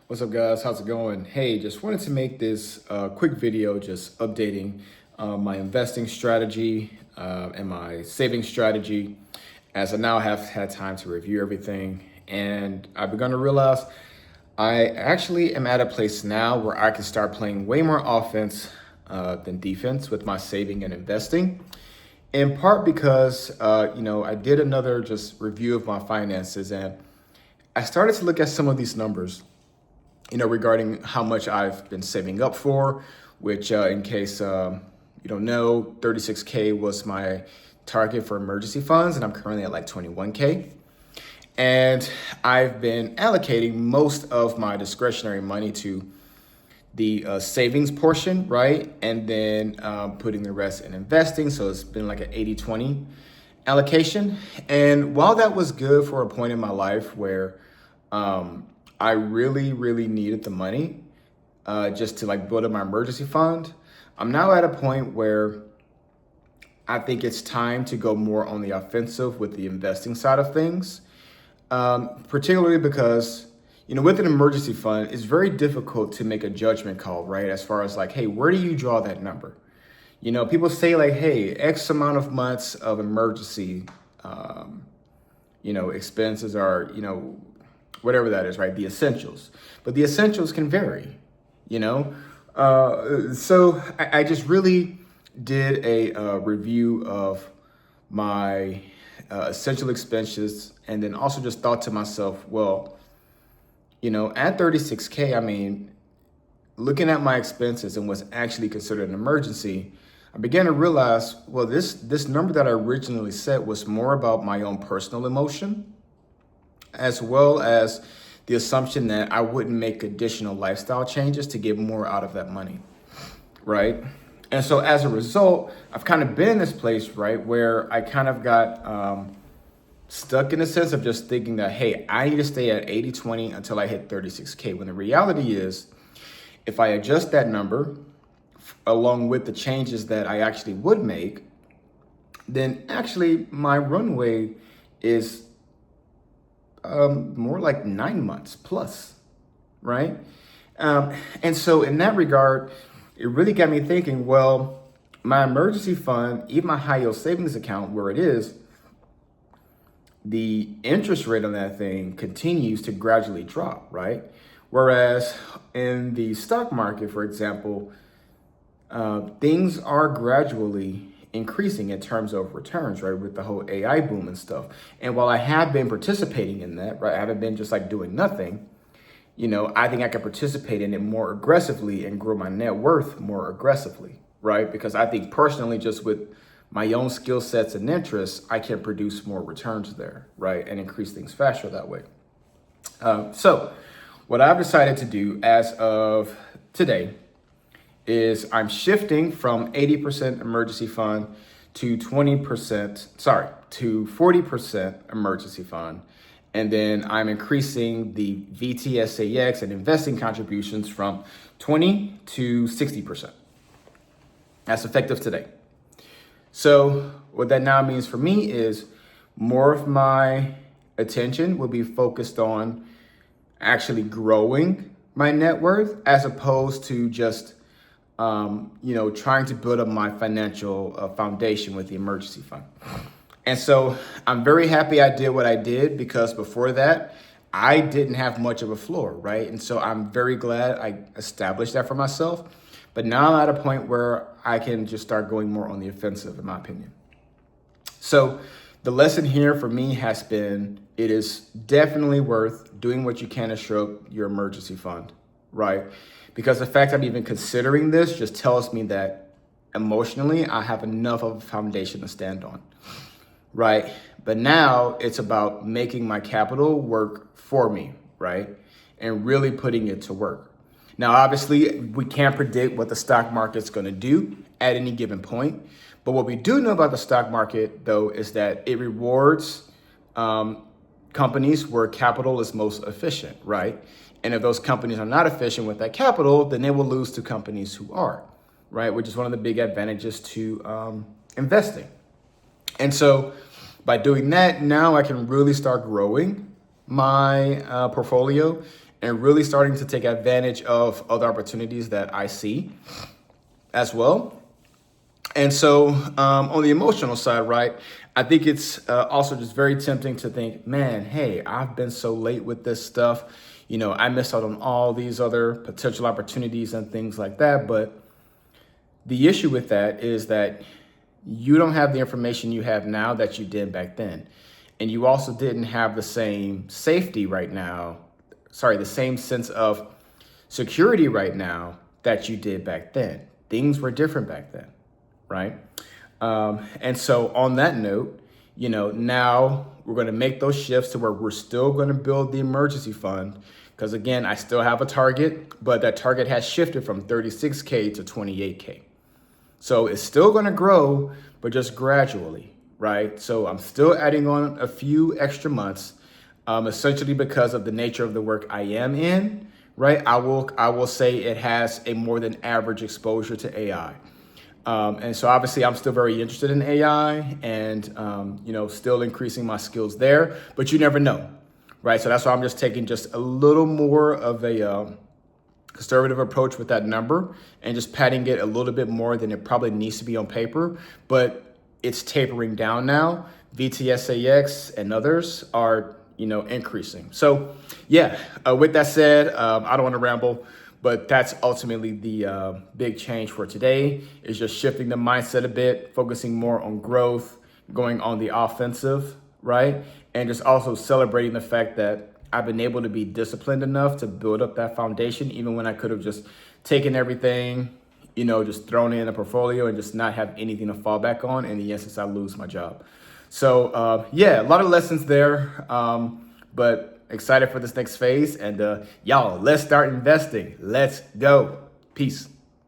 What's up, guys? How's it going? Hey, just wanted to make this quick video just updating my investing strategy and my saving strategy, as I now have had time to review everything. And I've begun to realize I actually am at a place now where I can start playing way more offense than defense with my saving and investing. In part because, I did another just review of my finances, and I started to look at some of these numbers, regarding how much I've been saving up for, which in case you don't know, 36K was my target for emergency funds, and I'm currently at like 21K. And I've been allocating most of my discretionary money to the savings portion, right? And then putting the rest in investing. So it's been like an 80-20 allocation. And while that was good for a point in my life where I really, really needed the money just to like build up my emergency fund, I'm now at a point where I think it's time to go more on the offensive with the investing side of things, particularly because, with an emergency fund, it's very difficult to make a judgment call, right? As far as like, hey, where do you draw that number? People say like, hey, X amount of months of emergency, expenses are, whatever that is, right? The essentials. But the essentials can vary, So I just really did a review of my essential expenses, and then also just thought to myself, well, at 36K, I mean, looking at my expenses and what's actually considered an emergency, I began to realize, well, this number that I originally set was more about my own personal emotion, as well as the assumption that I wouldn't make additional lifestyle changes to get more out of that money, right? And so as a result, I've kind of been in this place, right, where I kind of got stuck in the sense of just thinking that, hey, I need to stay at 80-20 until I hit 36K. When the reality is, if I adjust that number along with the changes that I actually would make, then actually my runway is more like 9 months plus, right? And so in that regard, it really got me thinking, well, my emergency fund, even my high yield savings account where it is, the interest rate on that thing continues to gradually drop, right? Whereas in the stock market, for example, things are gradually increasing in terms of returns, right? With the whole AI boom and stuff. And while I have been participating in that, right? I haven't been just like doing nothing. I think I can participate in it more aggressively and grow my net worth more aggressively, right? Because I think personally, just with my own skill sets and interests, I can produce more returns there, right? And increase things faster that way. So what I've decided to do as of today is I'm shifting from 80% emergency fund to 40% emergency fund. And then I'm increasing the VTSAX and investing contributions from 20 to 60%. That's effective today. So what that now means for me is more of my attention will be focused on actually growing my net worth, as opposed to just trying to build up my financial foundation with the emergency fund. And so I'm very happy I did what I did, because before that, I didn't have much of a floor, right? And so I'm very glad I established that for myself. But now I'm at a point where I can just start going more on the offensive, in my opinion. So the lesson here for me has been, it is definitely worth doing what you can to shore up your emergency fund, right? Because the fact I'm even considering this just tells me that emotionally, I have enough of a foundation to stand on, right? But now it's about making my capital work for me, right? And really putting it to work. Now, obviously, we can't predict what the stock market's going to do at any given point. But what we do know about the stock market, though, is that it rewards companies where capital is most efficient, right? And if those companies are not efficient with that capital, then they will lose to companies who are, right? Which is one of the big advantages to investing. And so by doing that, now I can really start growing my portfolio and really starting to take advantage of other opportunities that I see as well. And so on the emotional side, right, I think it's also just very tempting to think, man, hey, I've been so late with this stuff. I missed out on all these other potential opportunities and things like that. But the issue with that is that you don't have the information you have now that you did back then. And you also didn't have the same safety right now, the same sense of security right now that you did back then. Things were different back then, right? And so on that note, now we're going to make those shifts to where we're still going to build the emergency fund. Because again, I still have a target, but that target has shifted from 36K to 28K. So it's still going to grow, but just gradually, right? So I'm still adding on a few extra months, essentially because of the nature of the work I am in, right? I will say it has a more than average exposure to AI. And so obviously I'm still very interested in AI and, still increasing my skills there, but you never know, right? So that's why I'm just taking just a little more of a conservative approach with that number and just padding it a little bit more than it probably needs to be on paper, but it's tapering down now. VTSAX and others are, increasing. So yeah, with that said, I don't want to ramble, but that's ultimately the big change for today is just shifting the mindset a bit, focusing more on growth, going on the offensive, right? And just also celebrating the fact that I've been able to be disciplined enough to build up that foundation, even when I could have just taken everything, just thrown in a portfolio and just not have anything to fall back on in the instance I lose my job. So a lot of lessons there, but excited for this next phase. And y'all, let's start investing. Let's go. Peace.